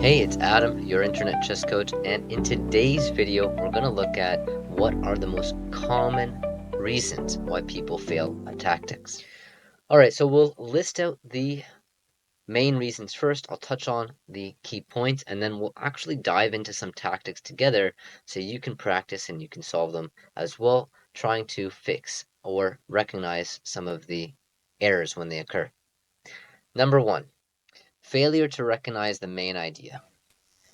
Hey, it's Adam, your internet chess coach, and in today's video, we're going to look at what are the most common reasons why people fail at tactics. All right, so we'll list out the main reasons first. I'll touch on the key points, and then we'll actually dive into some tactics together so you can practice and you can solve them as well, trying to fix or recognize some of the errors when they occur. Number one, failure to recognize the main idea.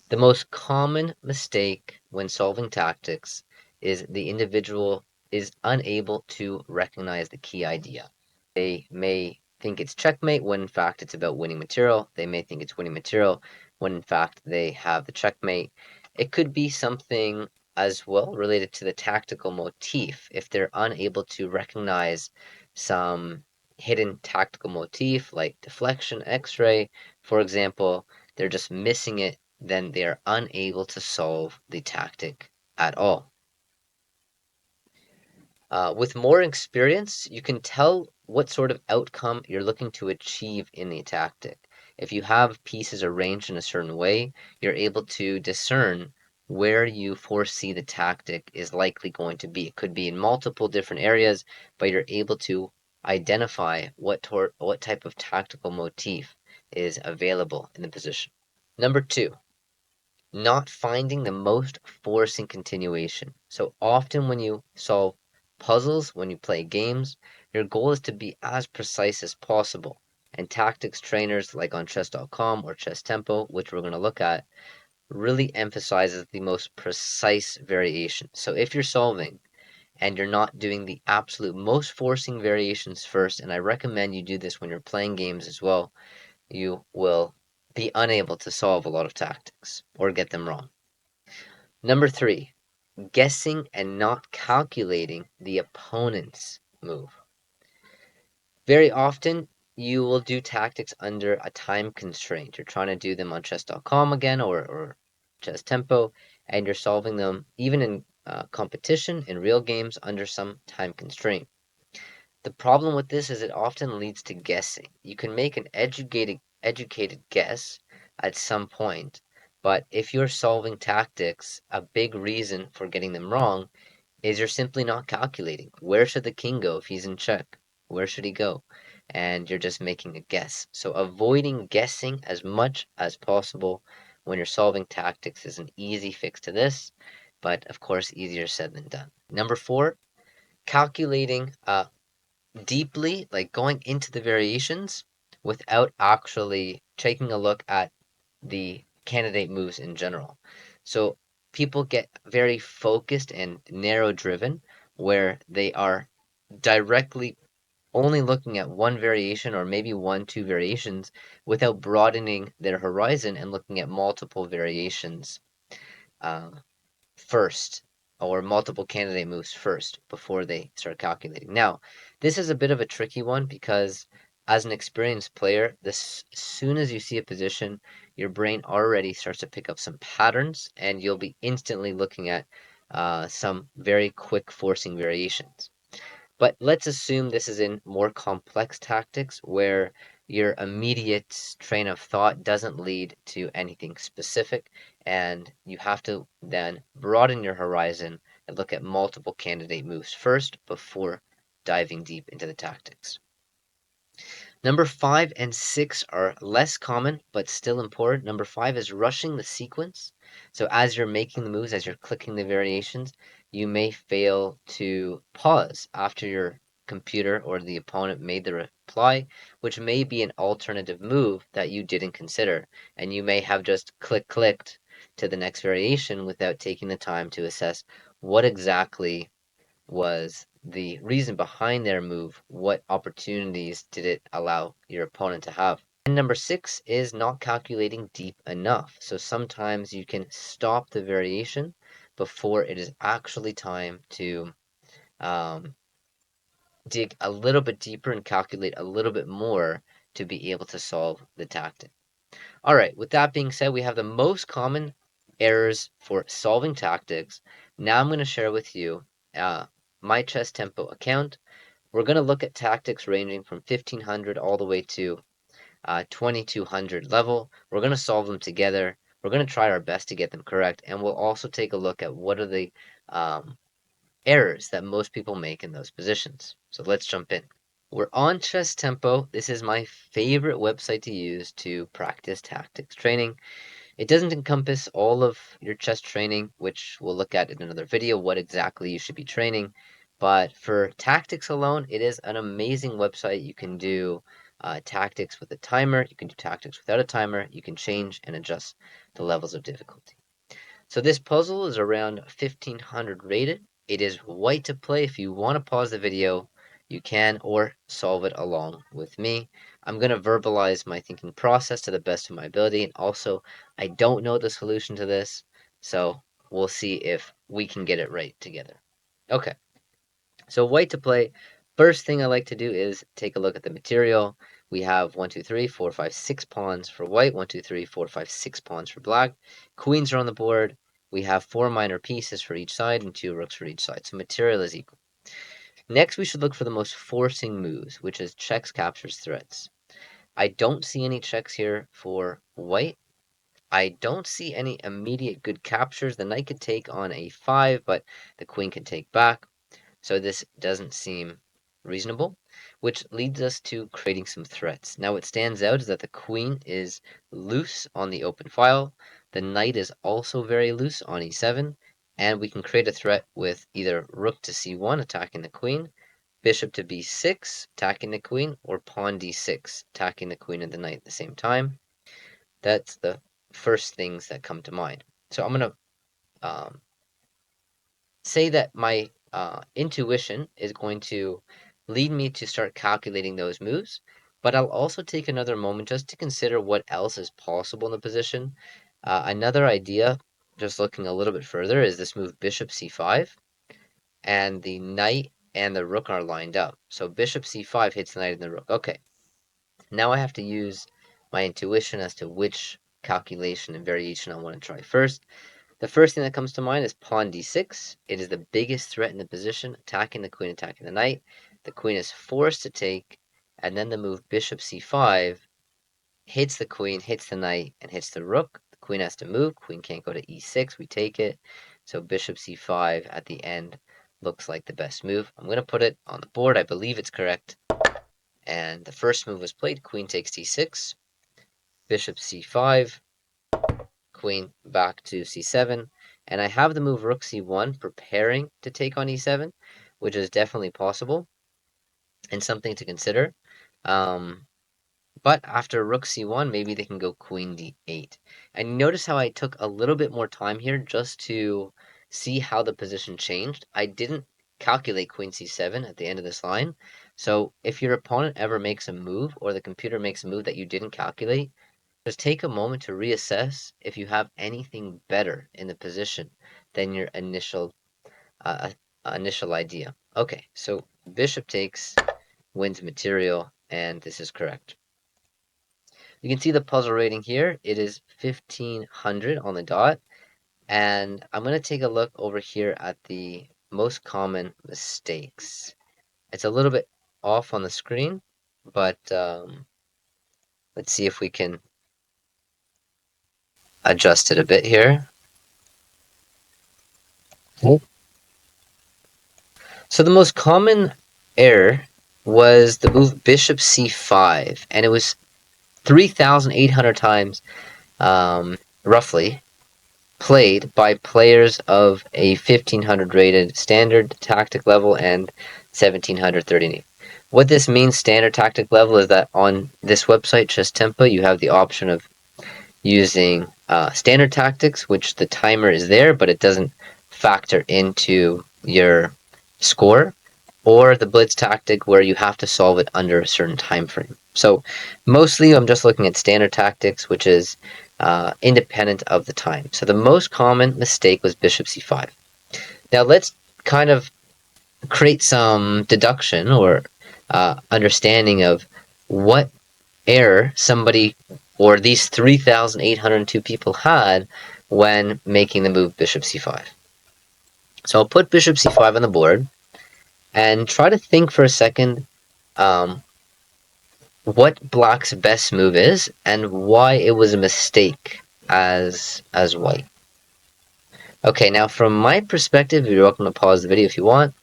The most common mistake when solving tactics is the individual is unable to recognize the key idea. They may think it's checkmate when in fact it's about winning material. They may think it's winning material when in fact they have the checkmate. It could be something as well related to the tactical motif. If they're unable to recognize some hidden tactical motif like deflection, X-ray, for example, they're just missing it, then they are unable to solve the tactic at all. With more experience, you can tell what sort of outcome you're looking to achieve in the tactic. If you have pieces arranged in a certain way, you're able to discern where you foresee the tactic is likely going to be. It could be in multiple different areas, but you're able to identify what type of tactical motif is available in the position. Number two, not finding the most forcing continuation. So often when you solve puzzles, when you play games, your goal is to be as precise as possible. And tactics trainers like on chess.com or chess tempo, which we're going to look at, really emphasizes the most precise variation. So if you're solving and you're not doing the absolute most forcing variations first, and I recommend you do this when you're playing games as well, you will be unable to solve a lot of tactics or get them wrong. Number three, guessing and not calculating the opponent's move. Very often, you will do tactics under a time constraint. You're trying to do them on chess.com again or chess tempo, and you're solving them even in competition, in real games, under some time constraint. The problem with this is it often leads to guessing. You can make an educated guess at some point, but if you're solving tactics, a big reason for getting them wrong is you're simply not calculating. Where should the king go if he's in check? Where should he go? And you're just making a guess. So avoiding guessing as much as possible when you're solving tactics is an easy fix to this, but of course easier said than done. Number four, calculating deeply, like going into the variations without actually taking a look at the candidate moves in general. So people get very focused and narrow driven where they are directly only looking at one variation or maybe one, two variations without broadening their horizon and looking at multiple variations uh, first or multiple candidate moves first before they start calculating. Now, this is a bit of a tricky one because as an experienced player, as soon as you see a position, your brain already starts to pick up some patterns and you'll be instantly looking at some very quick forcing variations. But let's assume this is in more complex tactics where your immediate train of thought doesn't lead to anything specific, and you have to then broaden your horizon and look at multiple candidate moves first before diving deep into the tactics. Number five and six are less common, but still important. Number five is rushing the sequence. So as you're making the moves, as you're clicking the variations, you may fail to pause after your computer or the opponent made the reply, which may be an alternative move that you didn't consider. And you may have just clicked to the next variation without taking the time to assess what exactly was the reason behind their move. What opportunities did it allow your opponent to have? And number six is not calculating deep enough. So sometimes you can stop the variation before it is actually time to um, dig a little bit deeper and calculate a little bit more to be able to solve the tactic. All right, with that being said, we have the most common errors for solving tactics. Now I'm going to share with you my chess tempo account. We're going to look at tactics ranging from 1500 all the way to 2200 level. We're going to solve them together. We're going to try our best to get them correct, and we'll also take a look at what are the errors that most people make in those positions. So let's jump in. We're on Chess Tempo. This is my favorite website to use to practice tactics training. It doesn't encompass all of your chess training, which we'll look at in another video, what exactly you should be training. But for tactics alone, it is an amazing website. You can do tactics with a timer. You can do tactics without a timer. You can change and adjust the levels of difficulty. So this puzzle is around 1500 rated. It is white to play. If you want to pause the video, you can, or solve it along with me. I'm going to verbalize my thinking process to the best of my ability. And also, I don't know the solution to this, so we'll see if we can get it right together. Okay, so white to play. First thing I like to do is take a look at the material. We have 1, 2, 3, 4, 5, 6 pawns for white, 1, 2, 3, 4, 5, 6 pawns for black. Queens are on the board. We have 4 minor pieces for each side and 2 rooks for each side, so material is equal. Next, we should look for the most forcing moves, which is checks, captures, threats. I don't see any checks here for white. I don't see any immediate good captures. The knight could take on a5, but the queen can take back. So this doesn't seem reasonable, which leads us to creating some threats. Now what stands out is that the queen is loose on the open file. The knight is also very loose on e7, and we can create a threat with either rook to c1 attacking the queen, bishop to b6 attacking the queen, or pawn d6 attacking the queen and the knight at the same time. That's the first things that come to mind. So I'm going to say that my intuition is going to lead me to start calculating those moves, but I'll also take another moment just to consider what else is possible in the position. Another idea, just looking a little bit further, is this move bishop c5, and the knight and the rook are lined up. So bishop c5 hits the knight and the rook. Okay, now I have to use my intuition as to which calculation and variation I want to try first. The first thing that comes to mind is pawn d6. It is the biggest threat in the position, attacking the queen, attacking the knight. The queen is forced to take, and then the move bishop c5 hits the queen, hits the knight, and hits the rook. The queen has to move. Queen can't go to e6. We take it. So bishop c5 at the end looks like the best move. I'm going to put it on the board. I believe it's correct. And the first move was played. Queen takes d6. Bishop c5. Queen back to c7, and I have the move rook c1 preparing to take on e7, which is definitely possible and something to consider. But after rook c1, maybe they can go queen d8. And notice how I took a little bit more time here just to see how the position changed. I didn't calculate queen c7 at the end of this line. So if your opponent ever makes a move or the computer makes a move that you didn't calculate, just take a moment to reassess if you have anything better in the position than your uh, initial idea. Okay, so bishop takes, wins material, and this is correct. You can see the puzzle rating here. It is 1500 on the dot, and I'm going to take a look over here at the most common mistakes. It's a little bit off on the screen, but let's see if we can adjust it a bit here. So the most common error was the move bishop c5, and it was 3,800 times, roughly, played by players of a 1500 rated standard tactic level and 1730. What this means, standard tactic level, is that on this website, Chess Tempo, you have the option of using standard tactics, which the timer is there, but it doesn't factor into your score, or the blitz tactic where you have to solve it under a certain time frame. So mostly I'm just looking at standard tactics, which is independent of the time. So the most common mistake was bishop c5. Now let's kind of create some deduction or understanding of what error somebody or these 3,802 people had when making the move bishop c5. So I'll put bishop c5 on the board and try to think for a second what black's best move is and why it was a mistake as white. Okay, now from my perspective, you're welcome to pause the video if you want.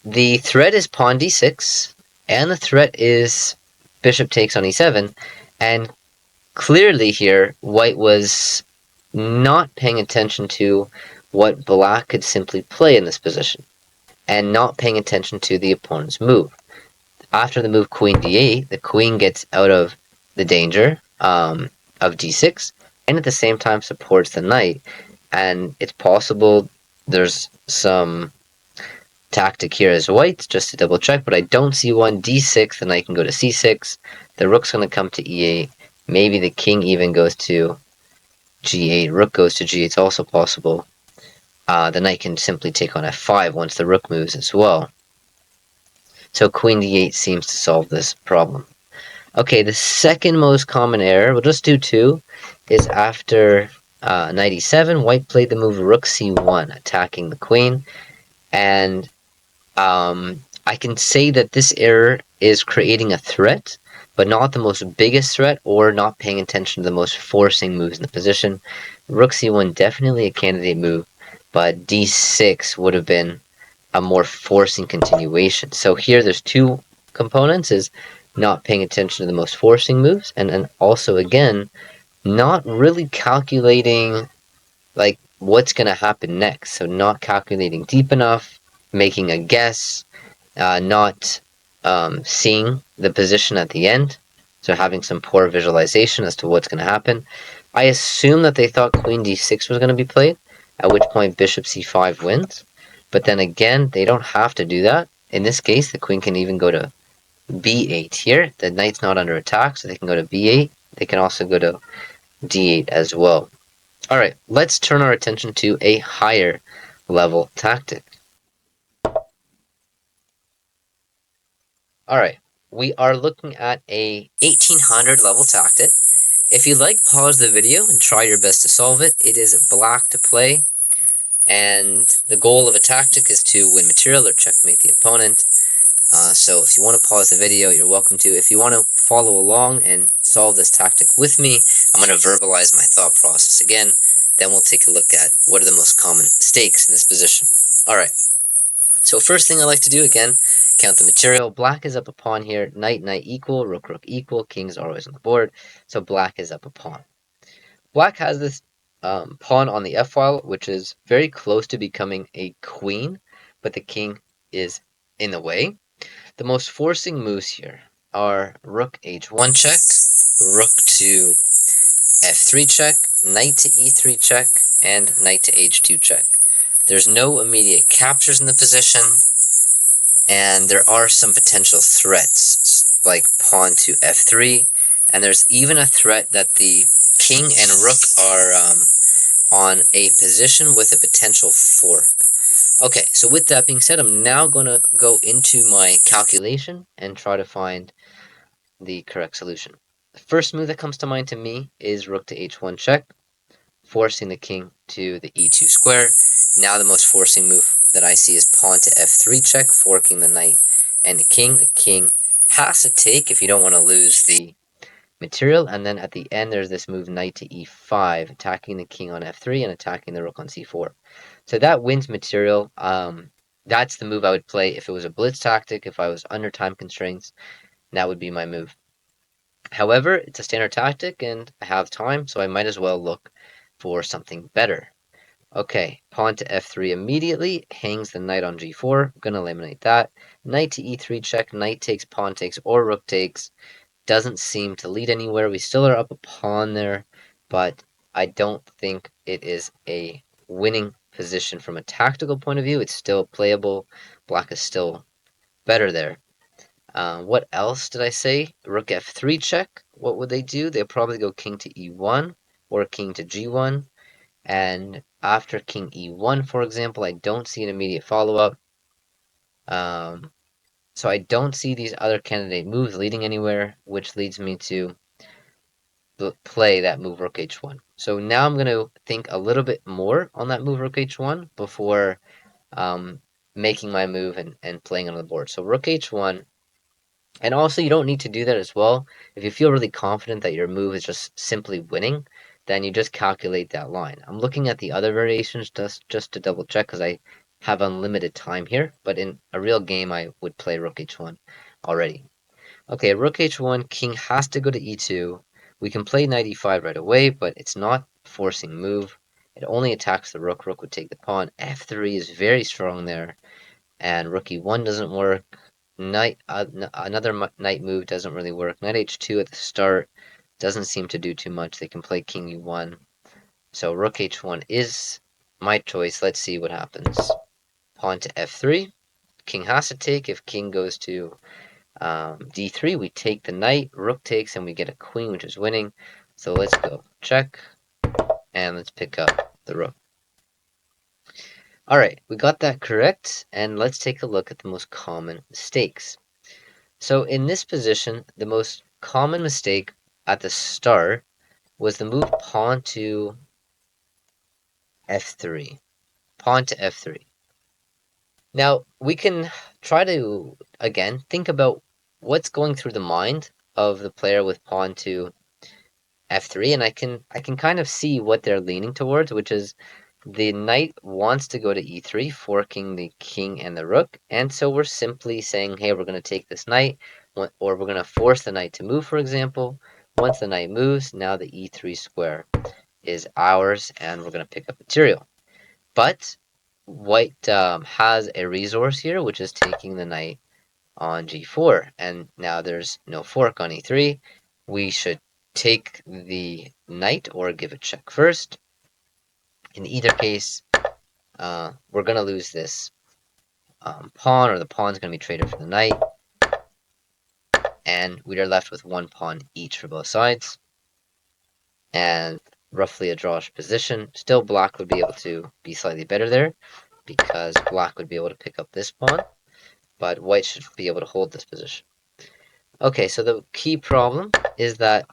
The threat is pawn d6, and the threat is bishop takes on e7, and clearly here, white was not paying attention to what black could simply play in this position, and not paying attention to the opponent's move. After the move queen d8, the queen gets out of the danger of d6, and at the same time supports the knight. And it's possible there's some tactic here as white, just to double check, but I don't see one. d6, the knight can go to c6, the rook's going to come to e8, maybe the king even goes to g8, rook goes to g8, it's also possible. The knight can simply take on f5 once the rook moves as well. So queen d8 seems to solve this problem. Okay, the second most common error, we'll just do two, is after knight e7, white played the move rook c1, attacking the queen, and I can say that this error is creating a threat, but not the most biggest threat, or not paying attention to the most forcing moves in the position. Rook c1 definitely a candidate move, but d6 would have been a more forcing continuation. So here there's two components, is not paying attention to the most forcing moves, and also again not really calculating like what's going to happen next. So not calculating deep enough, making a guess, not seeing the position at the end, so having some poor visualization as to what's going to happen. I assume that they thought queen d6 was going to be played, at which point bishop c5 wins. But then again, they don't have to do that. In this case, the queen can even go to b8 here. The knight's not under attack, so they can go to b8. They can also go to d8 as well. All right, let's turn our attention to a higher level tactic. All right, we are looking at a 1800 level tactic. If you like, pause the video and try your best to solve it. It is black to play, and the goal of a tactic is to win material or checkmate the opponent. So if you want to pause the video, you're welcome to. If you want to follow along and solve this tactic with me, I'm going to verbalize my thought process again. Then we'll take a look at what are the most common mistakes in this position. All right. So first thing I like to do, again, count the material. Black is up a pawn here. Knight, knight equal. Rook, rook equal. King's always on the board. So black is up a pawn. Black has this pawn on the f-file, which is very close to becoming a queen, but the king is in the way. The most forcing moves here are rook h1 check, rook to f3 check, knight to e3 check, and knight to h2 check. There's no immediate captures in the position, and there are some potential threats, like pawn to f3, and there's even a threat that the king and rook are on a position with a potential fork. Okay, so with that being said, I'm now going to go into my calculation and try to find the correct solution. The first move that comes to mind to me is rook to h1 check, forcing the king to the e2 square. Now the most forcing move that I see is pawn to f3 check, forking the knight and the king. The king has to take if you don't want to lose the material, and then at the end there's this move knight to e5, attacking the king on f3 and attacking the rook on c4. So that wins material. That's the move I would play if it was a blitz tactic, if I was under time constraints. That would be my move. However, it's a standard tactic and I have time, so I might as well look for something better. Okay, pawn to f3 immediately, hangs the knight on g4, I'm gonna eliminate that. Knight to e3 check, knight takes, pawn takes, or rook takes. Doesn't seem to lead anywhere. We still are up a pawn there, but I don't think it is a winning position from a tactical point of view. It's still playable. Black is still better there. What else did I say? Rook f3 check. What would they do? They'll probably go king to e1 or king to g1. And after king e1, for example, I don't see an immediate follow-up. So I don't see these other candidate moves leading anywhere, which leads me to play that move rook h1. So now I'm going to think a little bit more on that move rook h1 before making my move and playing on the board. So rook h1. And also, you don't need to do that as well. If you feel really confident that your move is just simply winning, then you just calculate that line. I'm looking at the other variations just to double check because I have unlimited time here, but in a real game I would play rook h1 already. Okay, rook h1, king has to go to e2. We can play knight e5 right away, but it's not a forcing move. It only attacks the rook. Rook would take the pawn. f3 is very strong there, and rook e1 doesn't work. Another knight move doesn't really work. Knight h2 at the start doesn't seem to do too much. They can play king e1. So rook h1 is my choice. Let's see what happens. Pawn to f3. King has to take. If king goes to d3, we take the knight. Rook takes, and we get a queen, which is winning. So let's go check, and let's pick up the rook. All right, we got that correct, and let's take a look at the most common mistakes. So in this position, the most common mistake at the start was the move pawn to f3. Pawn to f3. Now, we can try to, again, think about what's going through the mind of the player with pawn to f3, and I can kind of see what they're leaning towards, which is the knight wants to go to e3, forking the king and the rook, and so we're simply saying, hey, we're going to take this knight, or we're going to force the knight to move, for example. Once the knight moves, now the e3 square is ours, and we're going to pick up material. But white has a resource here, which is taking the knight on g4, and now there's no fork on e3. We should take the knight or give a check first. In either case, we're going to lose this pawn, or the pawn's going to be traded for the knight, and we are left with one pawn each for both sides, and roughly a drawish position. Still, black would be able to be slightly better there, because black would be able to pick up this pawn, but white should be able to hold this position. Okay, so the key problem is that,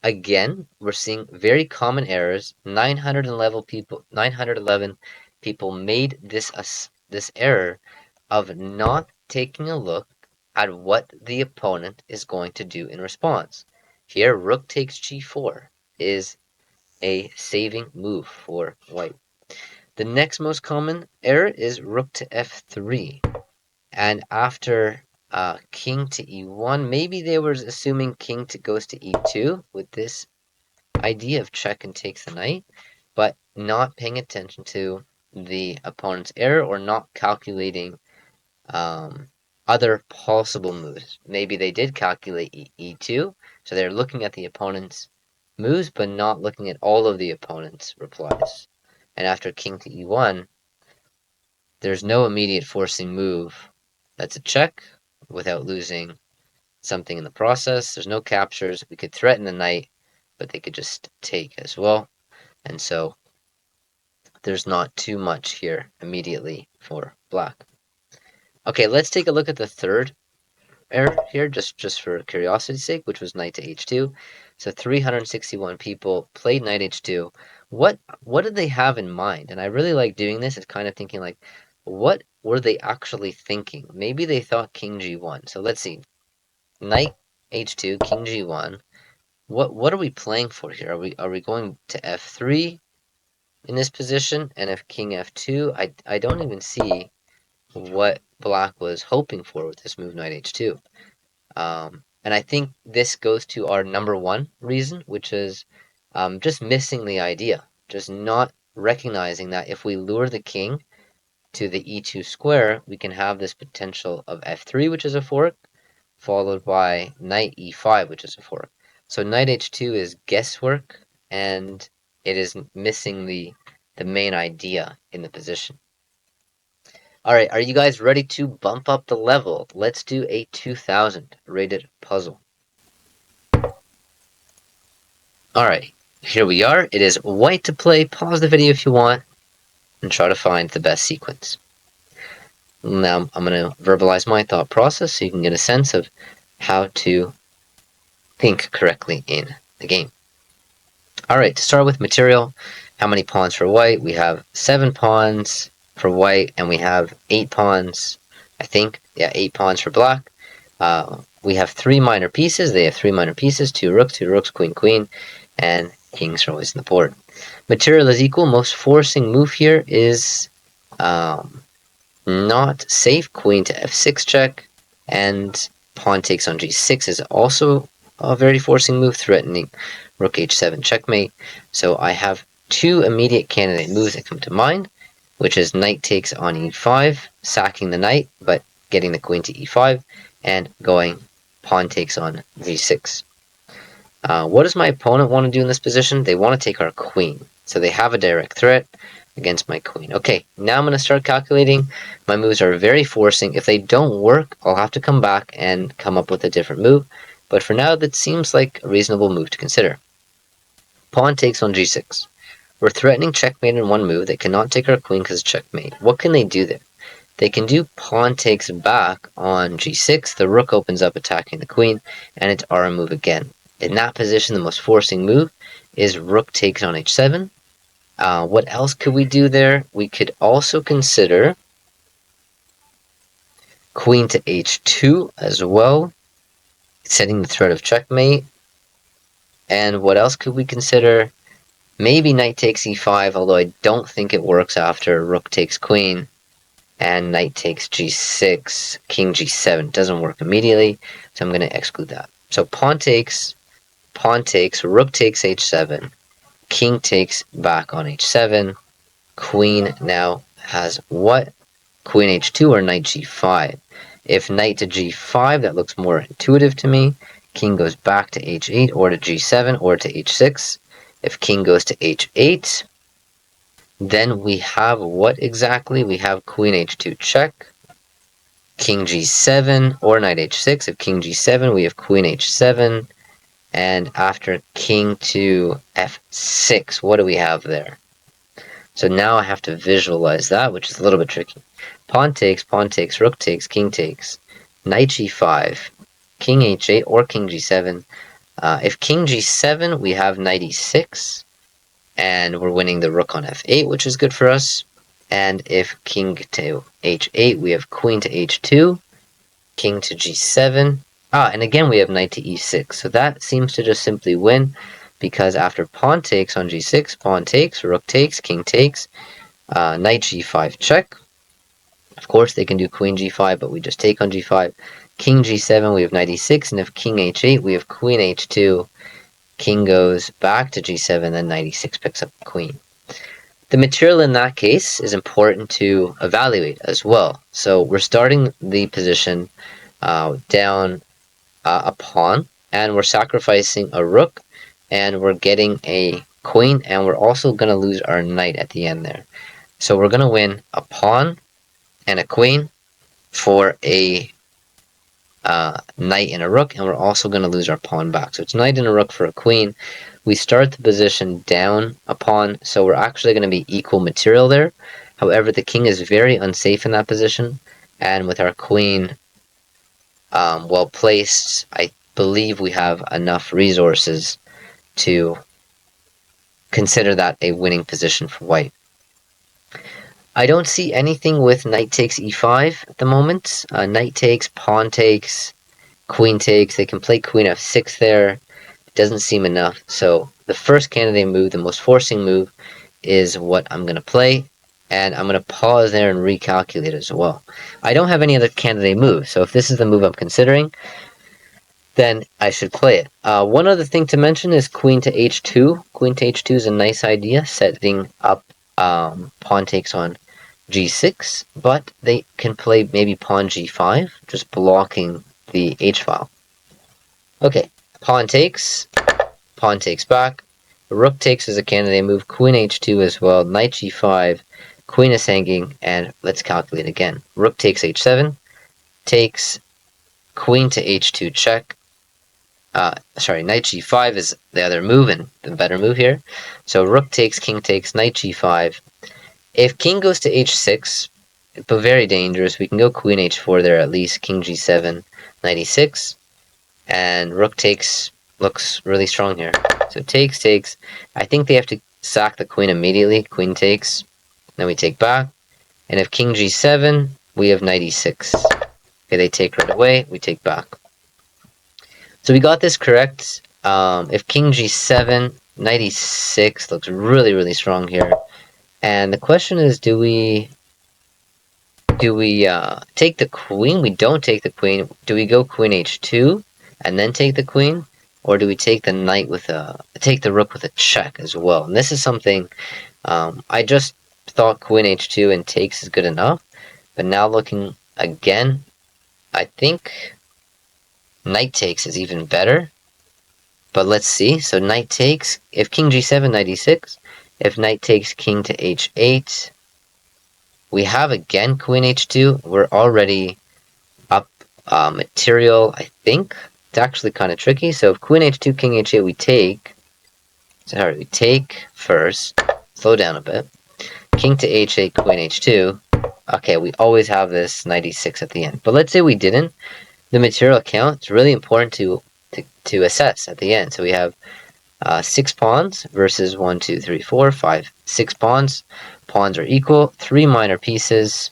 again, we're seeing very common errors. 911 people made this error of not taking a look at what the opponent is going to do in response. Here, rook takes g4 is a saving move for white. The next most common error is rook to f3. And after king to e1, maybe they were assuming king goes to e2 with this idea of check and takes the knight, but not paying attention to the opponent's error or not calculating other possible moves. Maybe they did calculate e2, so they're looking at the opponent's moves, but not looking at all of the opponent's replies. And after king to e1, there's no immediate forcing move. That's a check without losing something in the process. There's no captures. We could threaten the knight, but they could just take as well. And so there's not too much here immediately for black. Okay, let's take a look at the third error here, just for curiosity's sake, which was knight to h2. So 361 people played knight h2. What did they have in mind? And I really like doing this. It's kind of thinking like, what were they actually thinking? Maybe they thought king g1. So let's see. Knight h2, king g1. What are we playing for here? Are we going to f3 in this position? And if king f2, I don't even see what black was hoping for with this move knight h2. And I think this goes to our number one reason, which is just missing the idea, just not recognizing that if we lure the king to the e2 square, we can have this potential of f3, which is a fork, followed by knight e5, which is a fork. So knight h2 is guesswork, and it is missing the main idea in the position. All right, are you guys ready to bump up the level? Let's do a 2000 rated puzzle. All right, here we are. It is white to play. Pause the video if you want and try to find the best sequence. Now I'm going to verbalize my thought process so you can get a sense of how to think correctly in the game. All right, to start with material, how many pawns for white? We have 7 pawns for white, and we have 8 pawns, I think. Yeah, 8 pawns for black. We have 3 minor pieces. They have 3 minor pieces, 2 rooks, queen, queen, and kings are always in the board. Material is equal. Most forcing move here is not safe. Queen to f6 check, and pawn takes on g6 is also a very forcing move, threatening rook h7 checkmate. So I have two immediate candidate moves that come to mind, which is knight takes on e5, sacking the knight, but getting the queen to e5, and going pawn takes on g6. What does my opponent want to do in this position? They want to take our queen. So they have a direct threat against my queen. Okay, now I'm going to start calculating. My moves are very forcing. If they don't work, I'll have to come back and come up with a different move. But for now, that seems like a reasonable move to consider. Pawn takes on g6. We're threatening checkmate in one move. They cannot take our queen because checkmate. What can they do there? They can do pawn takes back on g6. The rook opens up attacking the queen, and it's our move again. In that position, the most forcing move is rook takes on h7. What else could we do there? We could also consider queen to h2 as well, setting the threat of checkmate. And what else could we consider? Maybe knight takes e5, although I don't think it works after rook takes queen. And knight takes g6, king g7. Doesn't work immediately, so I'm going to exclude that. So pawn takes, rook takes h7, king takes back on h7, queen now has what? Queen h2 or knight g5. If knight to g5, that looks more intuitive to me. King goes back to h8 or to g7 or to h6. If king goes to h8, then we have what exactly? We have queen h2 check, king g7 or knight h6. If king g7, we have queen h7. And after king to f6, what do we have there? So now I have to visualize that, which is a little bit tricky. Pawn takes, rook takes, king takes, knight g5, king h8 or king g7. If king g7, we have knight e6, and we're winning the rook on f8, which is good for us. And if king to h8, we have queen to h2, king to g7. And again, we have knight to e6. So that seems to just simply win, because after pawn takes on g6, pawn takes, rook takes, king takes, knight g5 check. Of course, they can do queen g5, but we just take on g5. King g7, we have knight e6, and if king h8, we have queen h2. King goes back to g7, then knight e6 picks up the queen. The material in that case is important to evaluate as well. So we're starting the position down a pawn, and we're sacrificing a rook, and we're getting a queen, and we're also going to lose our knight at the end there. So we're going to win a pawn and a queen for a knight and a rook, and we're also going to lose our pawn back. So it's knight and a rook for a queen. We start the position down a pawn, so we're actually going to be equal material there. However, the king is very unsafe in that position, and with our queen well placed, I believe we have enough resources to consider that a winning position for white. I don't see anything with knight takes e5 at the moment. Knight takes, pawn takes, queen takes. They can play queen f6 there. It doesn't seem enough. So the first candidate move, the most forcing move, is what I'm going to play. And I'm going to pause there and recalculate as well. I don't have any other candidate moves. So if this is the move I'm considering, then I should play it. One other thing to mention is queen to h2. Queen to h2 is a nice idea, setting up pawn takes on g6, but they can play maybe pawn g5, just blocking the h-file. Okay, pawn takes back, rook takes as a candidate move, queen h2 as well, knight g5, queen is hanging, and let's calculate again. Rook takes h7, takes, queen to h2 check, knight g5 is the other move and the better move here. So rook takes, king takes, knight g5. If king goes to h6, but very dangerous, we can go queen h4 there at least, king g7, knight e6, and rook takes looks really strong here. So takes. I think they have to sack the queen immediately. Queen takes, then we take back, and if king g7, we have knight e6. Okay, they take right away, we take back. So we got this correct. If king g7, Knight e6 looks really, really strong here. And the question is, do we take the queen? We don't take the queen. Do we go queen h2 and then take the queen? Or do we take the knight with take the rook with a check as well? And this is something I just thought queen h2 and takes is good enough. But now looking again, I think knight takes is even better. But let's see. So knight takes. If king g7, knight e6. If knight takes, king to h8. We have again queen h2. We're already up material, I think. It's actually kind of tricky. So if queen h2, king h8, we take. Sorry, we take first. Slow down a bit. King to h8, queen h2. Okay, we always have this knight e6 at the end. But let's say we didn't. The material count is really important to assess at the end. So we have 6 pawns versus 1, 2, 3, 4, 5, 6 pawns. Pawns are equal. 3 minor pieces.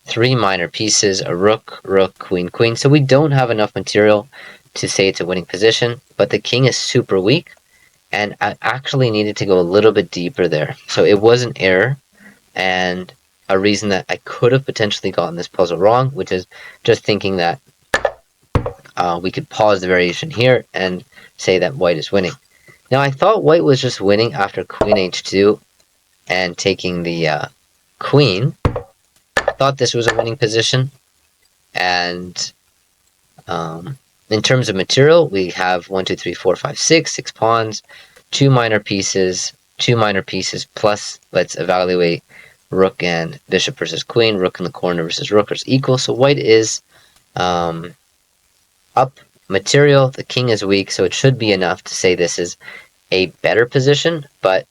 3 minor pieces, a rook, rook, queen, queen. So we don't have enough material to say it's a winning position, but the king is super weak, and I actually needed to go a little bit deeper there. So it was an error, and a reason that I could have potentially gotten this puzzle wrong, which is just thinking that we could pause the variation here and say that white is winning. Now I thought white was just winning after queen h2 and taking the queen. I thought this was a winning position, and in terms of material, we have 1, 2, 3, 4, 5, 6 pawns, 2 minor pieces, 2 minor pieces, plus let's evaluate rook and bishop versus queen, rook in the corner versus rook is equal. So white is up material, the king is weak, so it should be enough to say this is a better position, but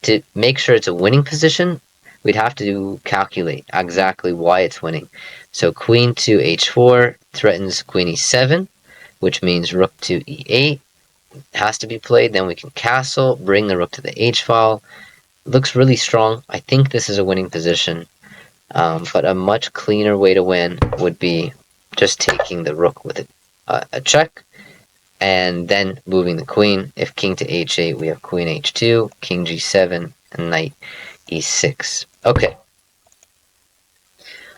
to make sure it's a winning position, we'd have to calculate exactly why it's winning. So queen to h4 threatens queen e7, which means rook to e8 has to be played. Then we can castle, bring the rook to the h-file. Looks really strong. I think this is a winning position, but a much cleaner way to win would be just taking the rook with a check, and then moving the queen. If king to h8, we have queen h2, king g7, and knight e6. Okay,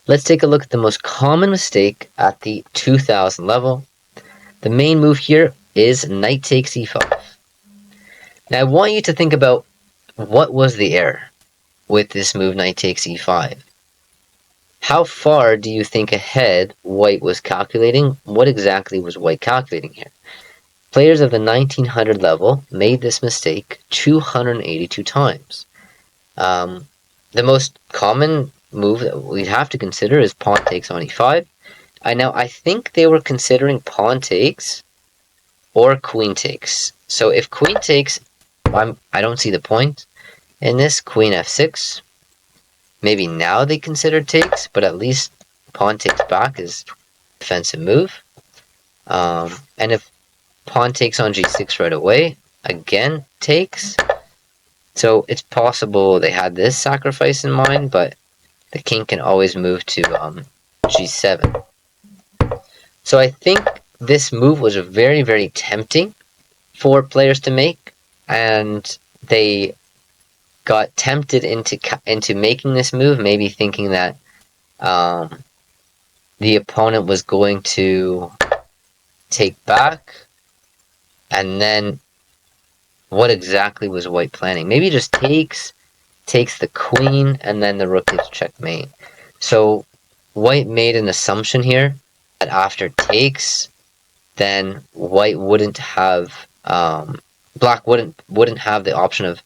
let's take a look at the most common mistake at the 2000 level. The main move here is knight takes e5. Now I want you to think about what was the error with this move knight takes e5. How far do you think ahead white was calculating? What exactly was white calculating here? Players of the 1900 level made this mistake 282 times. The most common move that we'd have to consider is pawn takes on e5. Now, I think they were considering pawn takes or queen takes. So if queen takes, I don't see the point in this. Queen f6. Maybe now they consider takes, but at least pawn takes back is a defensive move. And if pawn takes on g6 right away, again takes. So it's possible they had this sacrifice in mind, but the king can always move to g7. So I think this move was very, very tempting for players to make, and they got tempted into making this move, maybe thinking that the opponent was going to take back, and then what exactly was white planning? Maybe just takes the queen, and then the rook is checkmate. So white made an assumption here that after takes, then white wouldn't have black wouldn't have the option of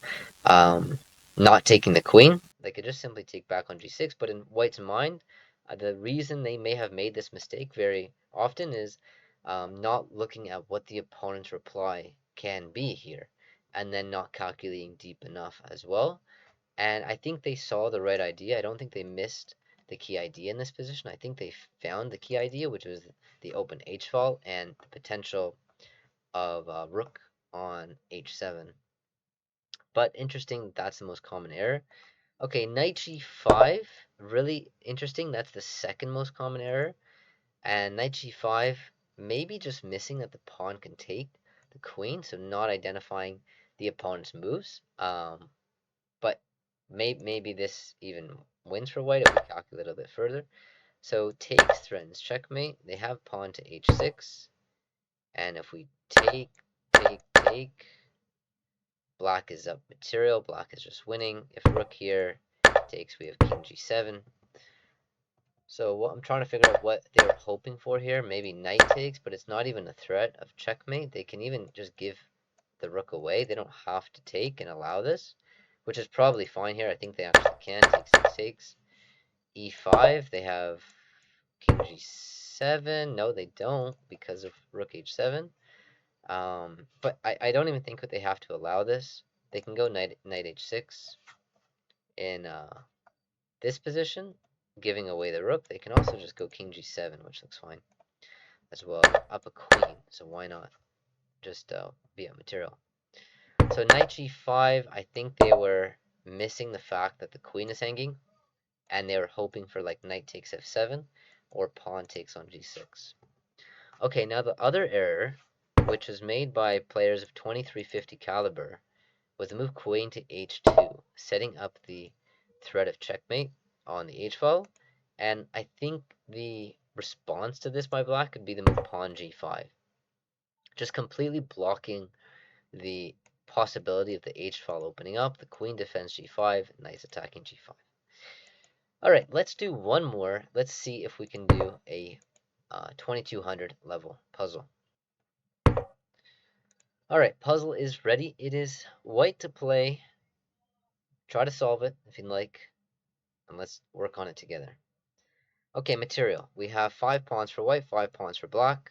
not taking the queen. They could just simply take back on g6. But in white's mind, the reason they may have made this mistake very often is not looking at what the opponent's reply can be here, and then not calculating deep enough as well. And I think they saw the right idea. I don't think they missed the key idea in this position. I think they found the key idea, which was the open h-file and the potential of rook on h7. But interesting, that's the most common error. Okay, knight g5, really interesting. That's the second most common error. And knight g5, maybe just missing that the pawn can take the queen, so not identifying the opponent's moves. But maybe this even wins for white if we calculate a little bit further. So takes threatens checkmate. They have pawn to h6, and if we take, black is up material. Black is just winning. If rook here takes, we have king g7. So what I'm trying to figure out what they're hoping for here. Maybe knight takes, but it's not even a threat of checkmate. They can even just give the rook away. They don't have to take and allow this, which is probably fine here. I think they actually can. Takes. E5, they have king g7. No, they don't because of rook h7. But I don't even think that they have to allow this. They can go knight h6 in this position, giving away the rook. They can also just go king g7, which looks fine as well. Up a queen, so why not just be a material. So knight g5, I think they were missing the fact that the queen is hanging, and they were hoping for like knight takes f7 or pawn takes on g6. Okay, now the other error, which was made by players of 2350 caliber, was the move queen to h2, setting up the threat of checkmate on the h-file, and I think the response to this by black could be the move pawn g5, just completely blocking the possibility of the h-file opening up. The queen defends g5, knight's attacking g5. All right, let's do one more. Let's see if we can do a 2200 level puzzle. All right, puzzle is ready. It is white to play. Try to solve it if you'd like, and let's work on it together. Okay, material. We have 5 pawns for white, 5 pawns for black,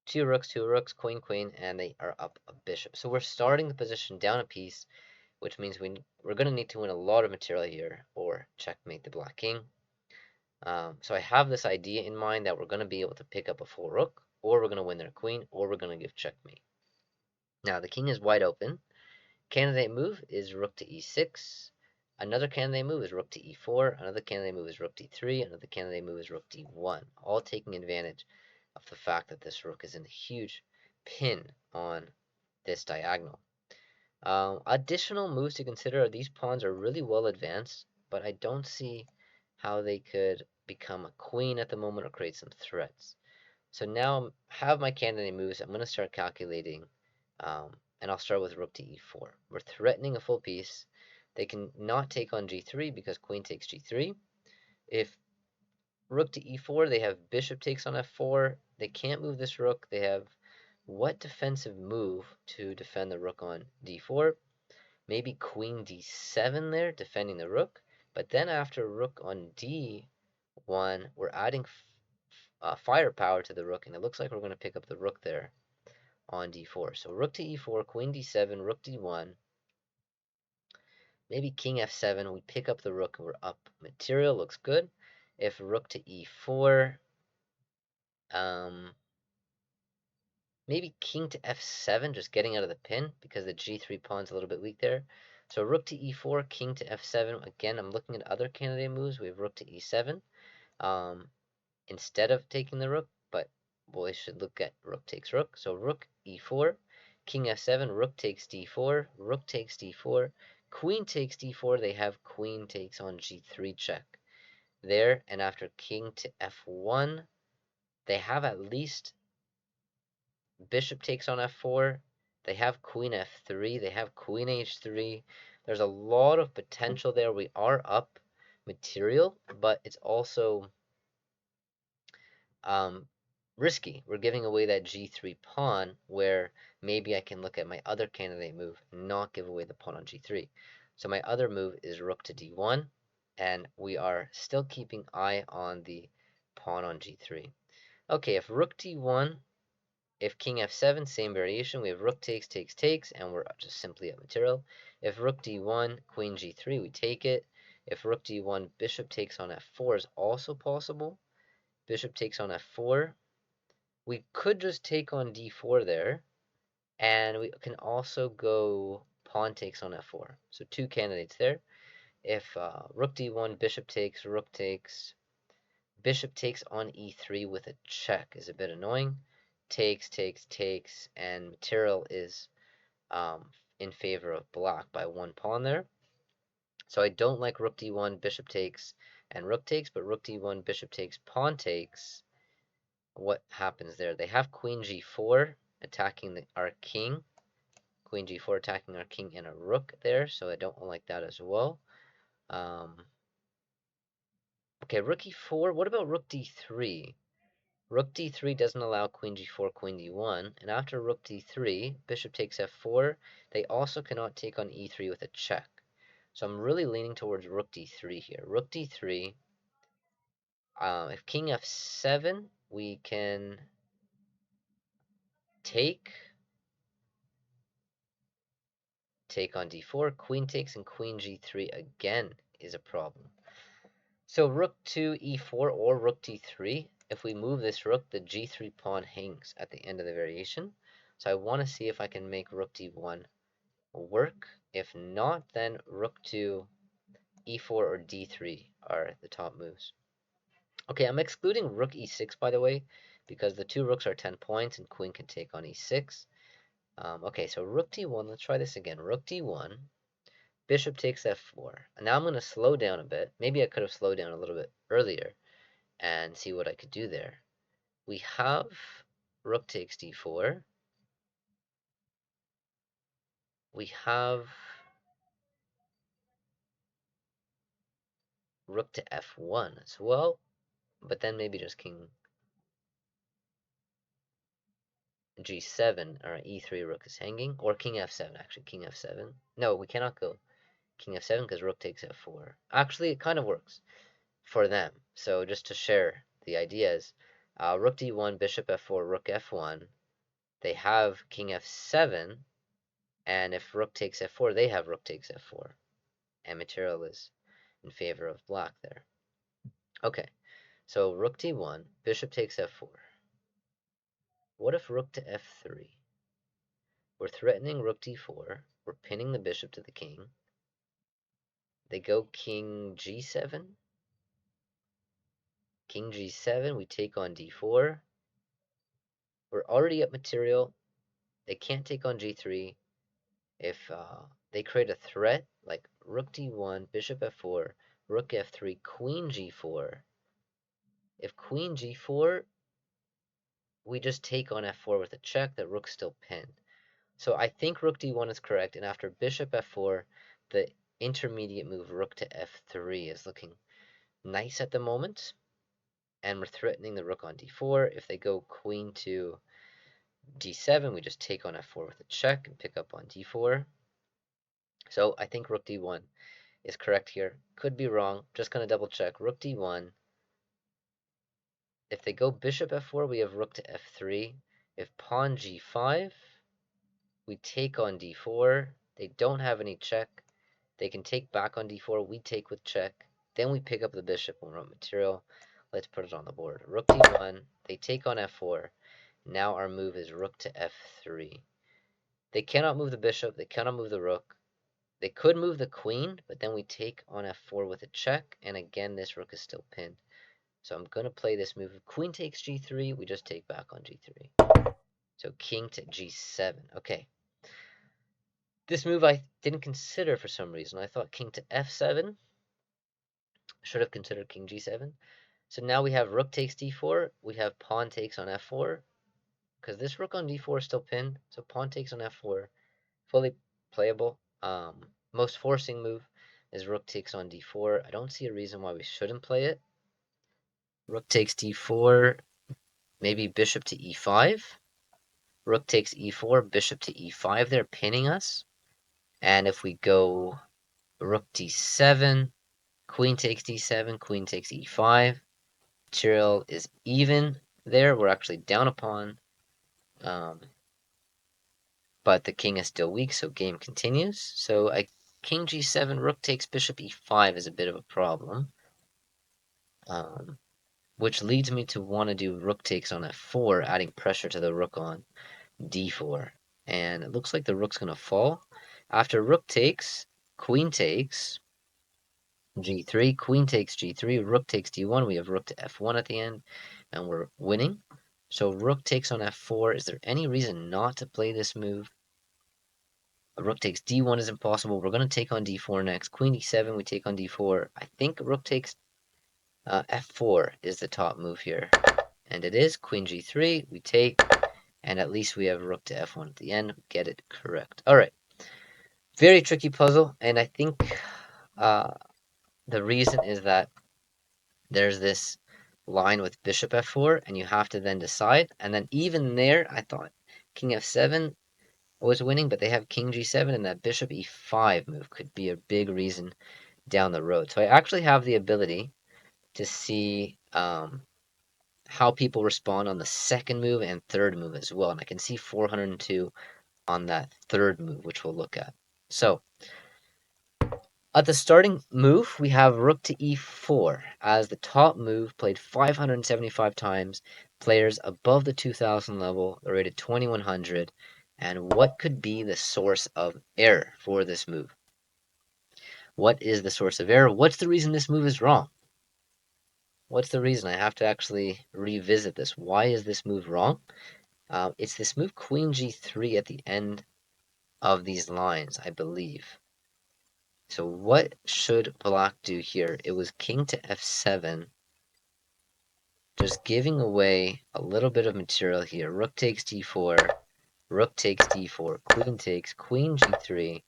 2 rooks, queen, queen, and they are up a bishop. So we're starting the position down a piece, which means we're going to need to win a lot of material here or checkmate the black king. So I have this idea in mind that we're going to be able to pick up a full rook, or we're going to win their queen, or we're going to give checkmate. Now the king is wide open. Candidate move is rook to e6. Another candidate move is rook to e4. Another candidate move is rook to e3. Another candidate move is rook to e1. All taking advantage of the fact that this rook is in a huge pin on this diagonal. Additional moves to consider are these pawns are really well advanced, but I don't see how they could become a queen at the moment or create some threats. So now I have my candidate moves. I'm going to start calculating, and I'll start with rook to e4. We're threatening a full piece. They can not take on g3 because queen takes g3. If rook to e4, they have bishop takes on f4. They can't move this rook. They have what defensive move to defend the rook on d4? Maybe queen d7 there, defending the rook. But then after rook on d1, we're adding firepower to the rook, and it looks like we're going to pick up the rook there on d4. So rook to e4, queen d7, rook d1, maybe king f7, we pick up the rook and we're up material, looks good. If rook to e4, maybe king to f7, just getting out of the pin because the g3 pawn's a little bit weak there. So rook to e4, king to f7. Again, I'm looking at other candidate moves. We have rook to e7 instead of taking the rook, but we should look at rook takes rook. So rook e4, king f7, rook takes d4, rook takes d4, queen takes d4. They have queen takes on g3 check there, and after king to f1, they have at least bishop takes on f4. They have queen f3. They have queen h3. There's a lot of potential there. We are up material, but it's also risky. We're giving away that g3 pawn where maybe I can look at my other candidate move and not give away the pawn on g3. So my other move is rook to d1, and we are still keeping eye on the pawn on g3. Okay, if rook d1, if king f7, same variation. We have rook takes, and we're just simply at material. If rook d1, queen g3, we take it. If rook d1, bishop takes on f4 is also possible. Bishop takes on f4. We could just take on d4 there, and we can also go pawn takes on f4. So two candidates there. If rook d1, bishop takes, rook takes, bishop takes on e3 with a check is a bit annoying. Takes, and material is in favor of black by 1 pawn there. So I don't like rook d1, bishop takes, and rook takes, but rook d1, bishop takes, pawn takes. What happens there? They have queen g4 attacking our king. Queen g4 attacking our king and a rook there, so I don't like that as well. Okay, rook e4. What about rook d3? Rook d3 doesn't allow queen g4, queen d1, and after rook d3, bishop takes f4. They also cannot take on e3 with a check. So I'm really leaning towards rook d3 here. Rook d3. If king f7, we can take on d4. Queen takes and queen g3 again is a problem. So rook to e4 or rook d3. If we move this rook, the g3 pawn hangs at the end of the variation. So I want to see if I can make rook d1 work. If not, then rook to e4 or d3 are the top moves. Okay, I'm excluding rook e6, by the way, because the two rooks are 10 points and queen can take on e6. Okay, so rook d1, let's try this again. Rook d1, bishop takes f4. And now I'm going to slow down a bit. Maybe I could have slowed down a little bit earlier and see what I could do there. We have rook takes d4. We have rook to f1 as well, but then maybe just king g7 or e3 rook is hanging, or king f7 actually, king f7. No, we cannot go king f7 because rook takes f4. Actually, it kind of works for them. So just to share the ideas, rook d1, bishop f4, rook f1. They have king f7, and if rook takes f4, they have rook takes f4. And material is in favor of black there. Okay, so rook d1, bishop takes f4. What if rook to f3? We're threatening rook d4. We're pinning the bishop to the king. They go king g7. King g7, we take on d4. We're already up material. They can't take on g3. If they create a threat, like rook d1, bishop f4, rook f3, queen g4. If queen g4, we just take on f4 with a check. The rook's still pinned. So I think rook d1 is correct, and after bishop f4, the intermediate move rook to f3 is looking nice at the moment. And we're threatening the rook on d4. If they go queen to d7, we just take on f4 with a check and pick up on d4. So I think rook d1 is correct here. Could be wrong. Just going to double check. Rook d1. If they go bishop f4, we have rook to f3. If pawn g5, we take on d4. They don't have any check. They can take back on d4. We take with check. Then we pick up the bishop when we're on material. Let's put it on the board. Rook d1. They take on f4. Now our move is rook to f3. They cannot move the bishop. They cannot move the rook. They could move the queen, but then we take on f4 with a check. And again, this rook is still pinned. So I'm going to play this move. If queen takes g3, we just take back on g3. So king to g7. Okay. This move I didn't consider for some reason. I thought king to f7. Should have considered king g7. So now we have rook takes d4. We have pawn takes on f4. Because this rook on d4 is still pinned. So pawn takes on f4. Fully playable. Most forcing move is rook takes on d4. I don't see a reason why we shouldn't play it. Rook takes d4. Maybe bishop to e5. Rook takes e4. Bishop to e5. They're pinning us. And if we go rook d7, queen takes d7, queen takes e5. Material is even there. We're actually down a pawn. But the king is still weak, so game continues. So king g7, rook takes bishop e5 is a bit of a problem. Which leads me to want to do rook takes on f4, adding pressure to the rook on d4. And it looks like the rook's going to fall. After rook takes, queen takes g3, queen takes g3, rook takes d1. We have rook to f1 at the end, and we're winning. So rook takes on f4. Is there any reason not to play this move? Rook takes d1 is impossible. We're going to take on d4 next. Queen d7, we take on d4. I think rook takes f4 is the top move here. And it is. Queen g3, we take. And at least we have rook to f1 at the end. Get it correct. All right. Very tricky puzzle. And I think the reason is that there's this line with bishop f4, and you have to then decide. And then even there, I thought king f7 was winning, but they have king g7, and that bishop e5 move could be a big reason down the road. So I actually have the ability to see how people respond on the second move and third move as well. And I can see 402 on that third move, which we'll look at. So at the starting move, we have rook to e4 as the top move, played 575 times. Players above the 2000 level are rated 2100. And what could be the source of error for this move? What is the source of error? What's the reason this move is wrong? What's the reason? I have to actually revisit this. Why is this move wrong? It's this move queen g3 at the end of these lines, I believe. So what should black do here? It was king to f7, just giving away a little bit of material here. Rook takes d4, rook takes d4, queen takes, queen g3.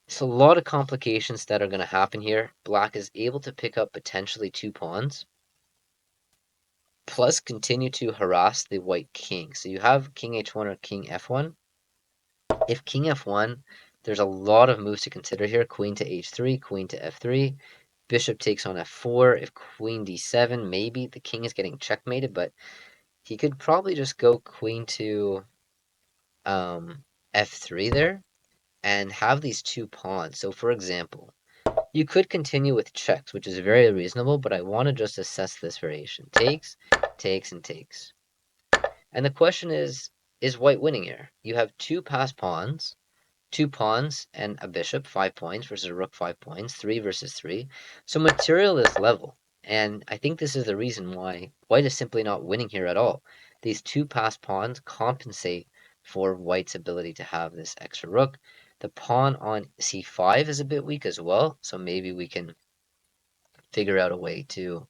So a lot of complications that are going to happen here. Black is able to pick up potentially 2 pawns, plus continue to harass the white king. So you have king h1 or king f1. If king f1, there's a lot of moves to consider here. Queen to h3, queen to f3. Bishop takes on f4. If queen d7, maybe the king is getting checkmated, but he could probably just go queen to f3 there and have these 2 pawns. So for example, you could continue with checks, which is very reasonable, but I want to just assess this variation. Takes, takes, and takes. And the question is white winning here? You have 2 passed pawns, 2 pawns and a bishop, 5 points, versus a rook, 5 points, 3 versus 3. So material is level. And I think this is the reason why white is simply not winning here at all. These 2 passed pawns compensate for white's ability to have this extra rook. The pawn on c5 is a bit weak as well, so maybe we can figure out a way to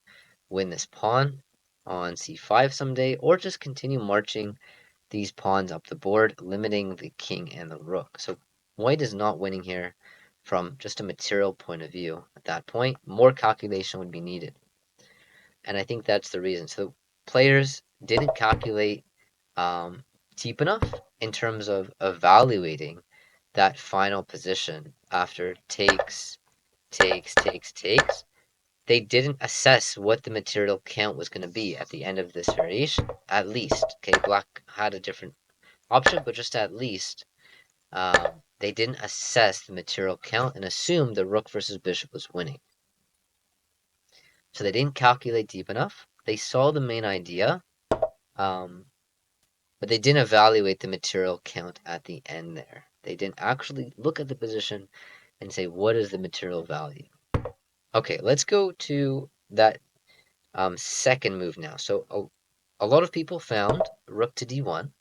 win this pawn on c5 someday, or just continue marching these pawns up the board, limiting the king and the rook. So white is not winning here from just a material point of view. At that point, more calculation would be needed. And I think that's the reason. So players didn't calculate deep enough in terms of evaluating that final position after takes, takes, takes, takes. They didn't assess what the material count was going to be at the end of this variation, at least. Okay, black had a different option, but just at least they didn't assess the material count and assume the rook versus bishop was winning. So they didn't calculate deep enough. They saw the main idea, but they didn't evaluate the material count at the end there. They didn't actually look at the position and say, what is the material value? Okay, let's go to that second move now. So a lot of people found rook to d1,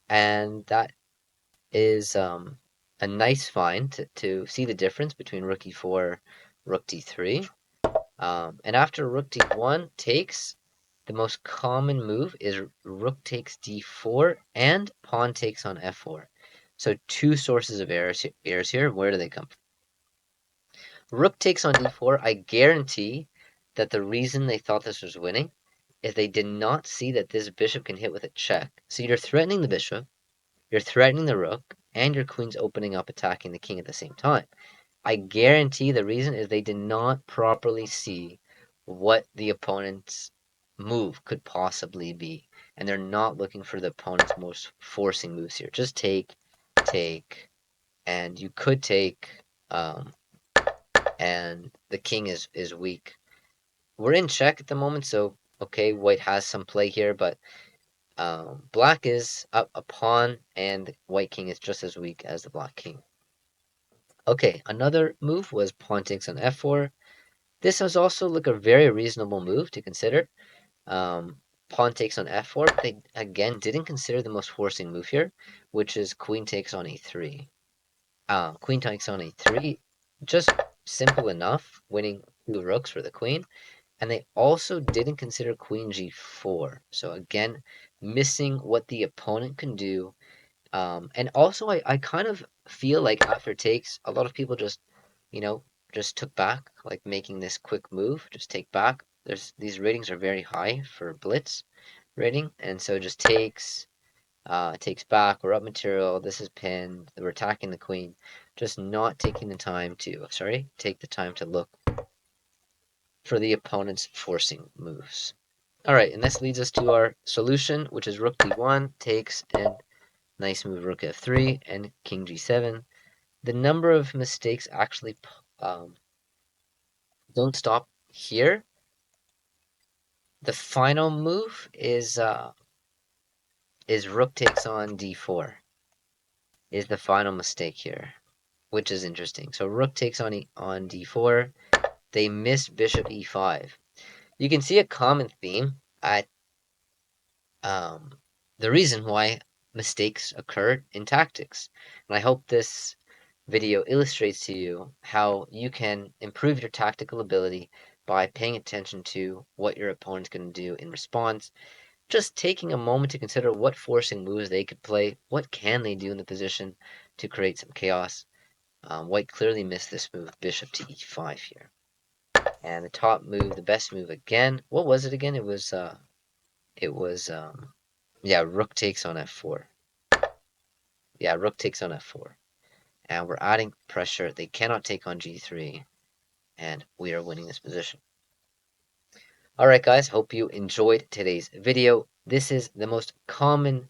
and that is a nice find to see the difference between rook e4, rook d3. And after rook d1 takes, the most common move is rook takes d4 and pawn takes on f4. So 2 sources of errors here. Where do they come from? Rook takes on d4, I guarantee that the reason they thought this was winning is they did not see that this bishop can hit with a check. So you're threatening the bishop, you're threatening the rook, and your queen's opening up attacking the king at the same time. I guarantee the reason is they did not properly see what the opponent's move could possibly be. And they're not looking for the opponent's most forcing moves here. Just take, and you could take, and the king is weak. We're in check at the moment, so okay, white has some play here, but black is up a pawn, and white king is just as weak as the black king. Okay, another move was pawn takes on f4. This was also like a very reasonable move to consider. Pawn takes on f4. They again didn't consider the most forcing move here, which is queen takes on e3. Queen takes on a3, just simple enough, winning 2 rooks for the queen. And they also didn't consider queen g4. So again, missing what the opponent can do. And also, I kind of feel like after takes, a lot of people just, you know, just took back, like making this quick move, just take back. These ratings are very high for blitz rating, and so just takes back, we're up material, this is pinned, we're attacking the queen, just not taking the time to, take the time to look for the opponent's forcing moves. All right, and this leads us to our solution, which is rook d1 takes, and nice move rook f3 and king g7. The number of mistakes actually don't stop here. The final move is rook takes on d4 is the final mistake here, which is interesting. So rook takes on d4. They miss bishop e5. You can see a common theme at the reason why mistakes occur in tactics. And I hope this video illustrates to you how you can improve your tactical ability by paying attention to what your opponent's going to do in response, just taking a moment to consider what forcing moves they could play, what can they do in the position to create some chaos. White clearly missed this move, bishop to e5 here. And the top move, the best move again. What was it again? Yeah, rook takes on f4. Yeah, rook takes on f4. And we're adding pressure. They cannot take on g3. And we are winning this position. Alright guys, hope you enjoyed today's video. This is the most common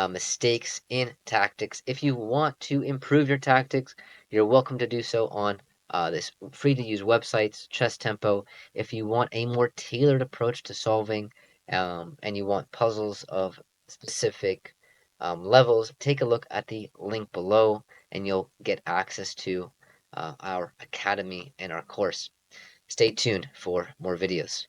mistakes in tactics. If you want to improve your tactics, you're welcome to do so on this free-to-use websites, Chess Tempo. If you want a more tailored approach to solving and you want puzzles of specific levels, take a look at the link below and you'll get access to our academy and our course. Stay tuned for more videos.